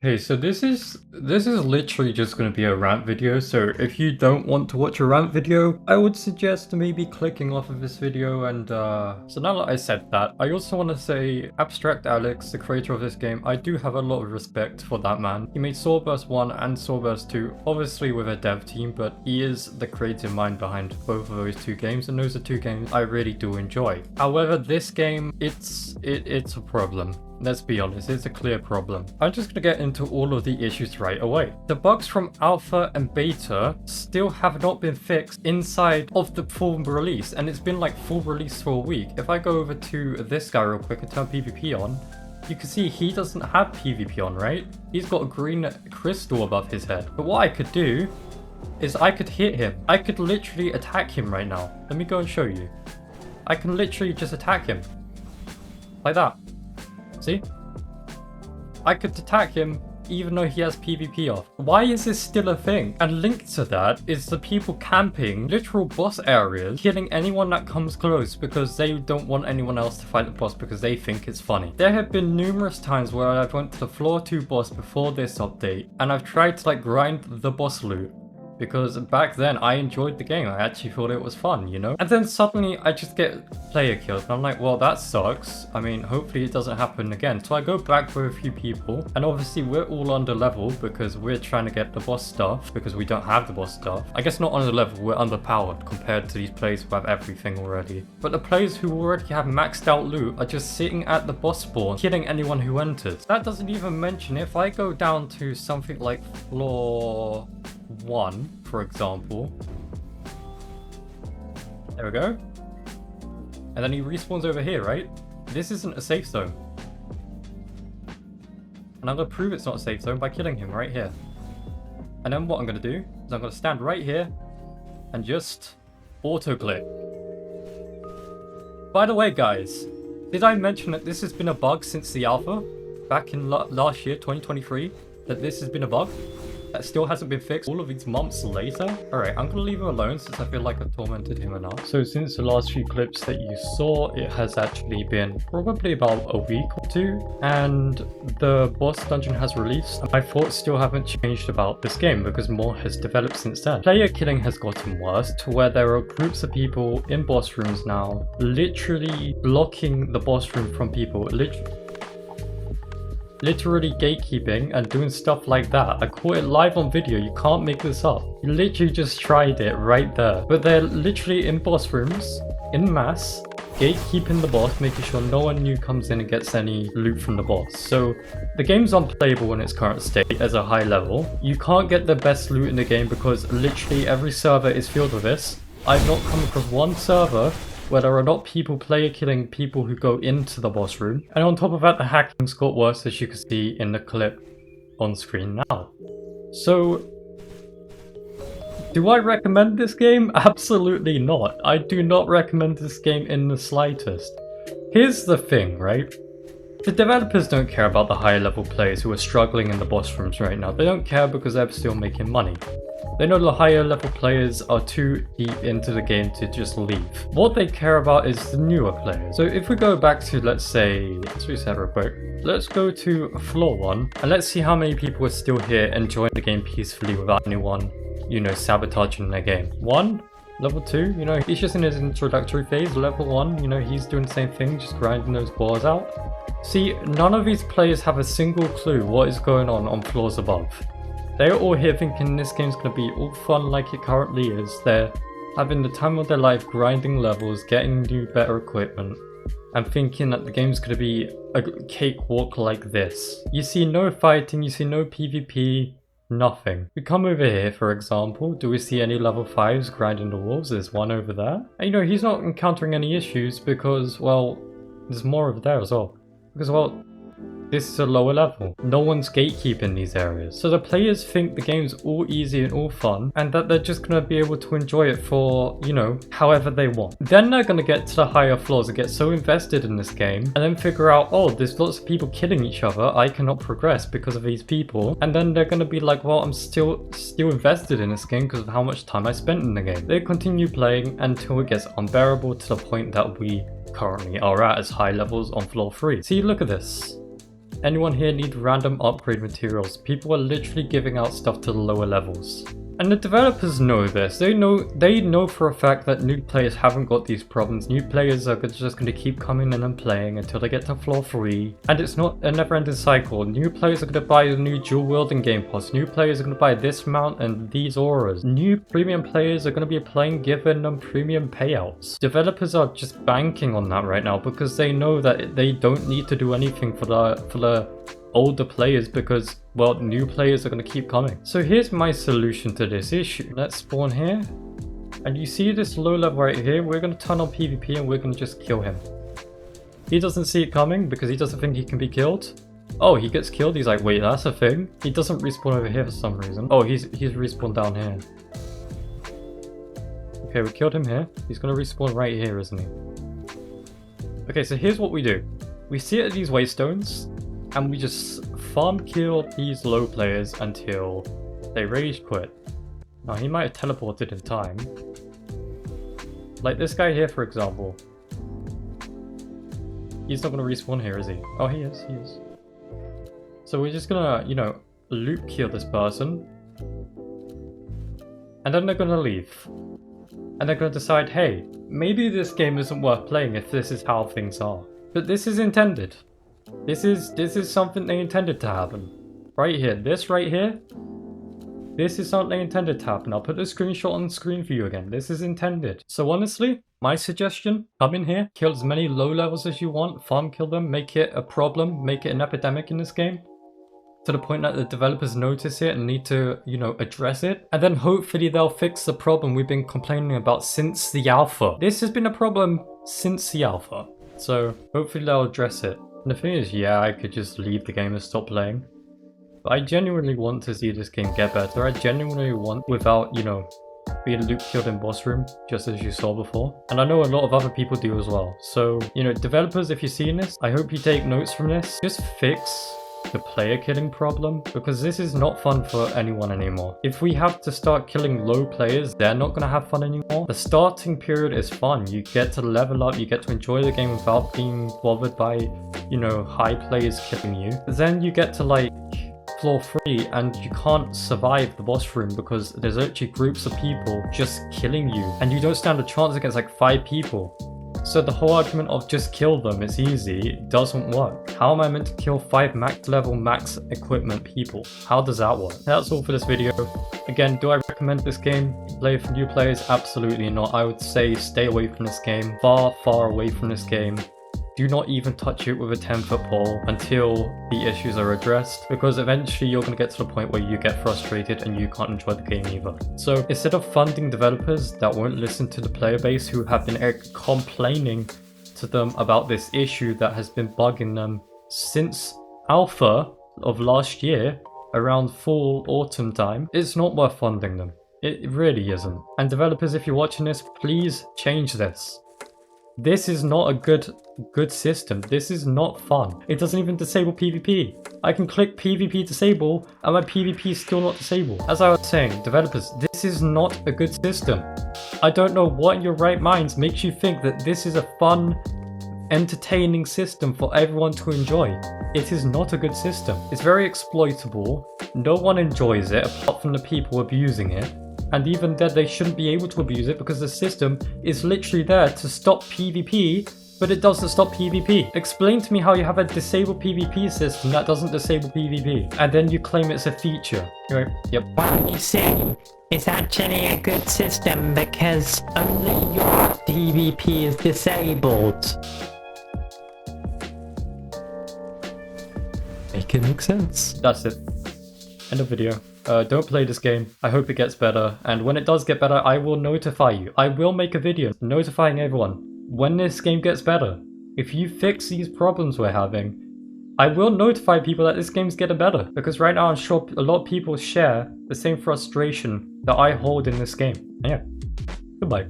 Hey, so this is literally just going to be a rant video, so if you don't want to watch a rant video, I would suggest maybe clicking off of this video and so now that I said that, I also want to say Abstract Alex, the creator of this game, I do have a lot of respect for that man. He made Swordburst 1 and Swordburst 2, obviously with a dev team, but he is the creative mind behind both of those two games, and those are two games I really do enjoy. However, this game, it's a problem. Let's be honest, it's a clear problem. I'm just gonna get into all of the issues right away. The bugs from alpha and beta still have not been fixed inside of the full release, and it's been like full release for a week. If I go over to this guy real quick and turn PvP on, you can see he doesn't have PvP on, right? He's got a green crystal above his head. But what I could do is I could hit him. I could literally attack him right now. Let me go and show you. I can literally just attack him. Like that. See? I could attack him even though he has PvP off. Why is this still a thing? And linked to that is the people camping literal boss areas, killing anyone that comes close because they don't want anyone else to fight the boss because they think it's funny. There have been numerous times where I've went to the floor 2 boss before this update and I've tried to like grind the boss loot. Because back then I enjoyed the game, I actually thought it was fun, you know? And then suddenly I just get player killed and I'm like, well that sucks. I mean, hopefully it doesn't happen again. So I go back with a few people and obviously we're all under level because we're trying to get the boss stuff because we don't have the boss stuff. I guess not under level, we're underpowered compared to these players who have everything already. But the players who already have maxed out loot are just sitting at the boss spawn, killing anyone who enters. That doesn't even mention if I go down to something like floor 1, for example. There we go. And then he respawns over here, right? This isn't a safe zone. And I'm going to prove it's not a safe zone by killing him right here. And then what I'm going to do is I'm going to stand right here and just auto-click. By the way, guys, did I mention that this has been a bug since the alpha? Back in last year, 2023, that this has been a bug? That still hasn't been fixed all of these months later. Alright, I'm gonna leave him alone since I feel like I've tormented him enough. So since the last few clips that you saw, it has actually been probably about a week or two, and the boss dungeon has released. My thoughts still haven't changed about this game because more has developed since then. Player killing has gotten worse to where there are groups of people in boss rooms now, literally blocking the boss room from people. Literally gatekeeping and doing stuff like that. I caught it live on video, you can't make this up. You literally just tried it right there. But they're literally in boss rooms, in mass, gatekeeping the boss, making sure no one new comes in and gets any loot from the boss. So the game's unplayable in its current state as a high level. You can't get the best loot in the game because literally every server is filled with this. I've not come across one server where there are not people player killing people who go into the boss room. And on top of that, the hacking's got worse, as you can see in the clip on screen now. So, do I recommend this game? Absolutely not. I do not recommend this game in the slightest. Here's the thing, right? The developers don't care about the higher level players who are struggling in the boss rooms right now. They don't care because they're still making money. They know the higher level players are too deep into the game to just leave. What they care about is the newer players. So if we go back to, let's reset real quick. Let's go to floor 1 and let's see how many people are still here enjoying the game peacefully without anyone, you know, sabotaging their game. 1, level 2, you know, he's just in his introductory phase. Level 1, you know, he's doing the same thing, just grinding those bars out. See, none of these players have a single clue what is going on floors above. They're all here thinking this game's going to be all fun like it currently is. They're having the time of their life grinding levels, getting new better equipment, and thinking that the game's going to be a cakewalk like this. You see no fighting, you see no PvP, nothing. We come over here, for example. Do we see any level 5s grinding the walls? There's one over there. And you know, he's not encountering any issues because, well, there's more over there as well. Because, well, this is a lower level. No one's gatekeeping these areas. So the players think the game's all easy and all fun and that they're just going to be able to enjoy it for, you know, however they want. Then they're going to get to the higher floors and get so invested in this game and then figure out, oh, there's lots of people killing each other. I cannot progress because of these people. And then they're going to be like, well, I'm still invested in this game because of how much time I spent in the game. They continue playing until it gets unbearable to the point that we currently are at as high levels on floor 3. See, look at this. anyone here need random upgrade materials? People are literally giving out stuff to the lower levels. And the developers know this. They know for a fact that new players haven't got these problems. New players are just going to keep coming in and playing until they get to floor 3. And it's not a never-ending cycle. New players are going to buy the new dual wielding game pass. New players are going to buy this mount and these auras. New premium players are going to be playing giving them premium payouts. Developers are just banking on that right now because they know that they don't need to do anything for the older players because, well, new players are going to keep coming. So here's my solution to this issue. Let's spawn here. And you see this low level right here? We're going to turn on PvP and we're going to just kill him. He doesn't see it coming because he doesn't think he can be killed. Oh, he gets killed. He's like, wait, that's a thing? He doesn't respawn over here for some reason. Oh, he's respawned down here. Okay, we killed him here. He's going to respawn right here, isn't he? Okay, so here's what we do. We sit at these waystones and we just farm kill these low players until they rage quit. Now he might have teleported in time. Like this guy here, for example. He's not going to respawn here, is he? Oh, he is. So we're just going to, you know, loop kill this person. And then they're going to leave. And they're going to decide, hey, maybe this game isn't worth playing if this is how things are. But this is intended. This is something they intended to happen. Right here. This right here. This is something they intended to happen. I'll put the screenshot on the screen for you again. This is intended. So honestly, my suggestion, come in here, kill as many low levels as you want, farm kill them, make it a problem, make it an epidemic in this game. To the point that the developers notice it and need to, you know, address it. And then hopefully they'll fix the problem we've been complaining about since the alpha. This has been a problem since the alpha. So hopefully they'll address it. And the thing is, yeah, I could just leave the game and stop playing. But I genuinely want to see this game get better. I genuinely want, without, you know, being loop killed in boss room, just as you saw before. And I know a lot of other people do as well. So, you know, developers, if you're seeing this, I hope you take notes from this. Just fix the player killing problem, because this is not fun for anyone anymore. If we have to start killing low players, they're not going to have fun anymore. The starting period is fun. You get to level up, you get to enjoy the game without being bothered by, you know, high players killing you. Then you get to like floor 3 and you can't survive the boss room because there's actually groups of people just killing you and you don't stand a chance against like 5 people. So the whole argument of just kill them, it's easy, doesn't work. How am I meant to kill 5 max level, max equipment people? How does that work? That's all for this video. Again, do I recommend this game? Play for new players? Absolutely not. I would say stay away from this game. Far, far away from this game. Do not even touch it with a 10-foot pole until the issues are addressed, because eventually you're going to get to the point where you get frustrated and you can't enjoy the game either. So instead of funding developers that won't listen to the player base who have been complaining to them about this issue that has been bugging them since alpha of last year, around fall autumn time, it's not worth funding them. It really isn't. And developers, if you're watching this, please change this. This is not a good system. This is not fun. It doesn't even disable PvP. I can click PvP disable and my PvP is still not disabled. As I was saying, developers, this is not a good system. I don't know what in your right minds makes you think that this is a fun, entertaining system for everyone to enjoy. It is not a good system. It's very exploitable. No one enjoys it apart from the people abusing it. And even then, they shouldn't be able to abuse it because the system is literally there to stop PvP, but it doesn't stop PvP. Explain to me how you have a disabled PvP system that doesn't disable PvP, and then you claim it's a feature. You're like, yep. What you say is actually a good system because only your PvP is disabled. Make it make sense. That's it. End of video. Don't play this game. I hope it gets better. And when it does get better, I will notify you. I will make a video notifying everyone when this game gets better. If you fix these problems we're having, I will notify people that this game's getting better. Because right now I'm sure a lot of people share the same frustration that I hold in this game. Yeah. Goodbye.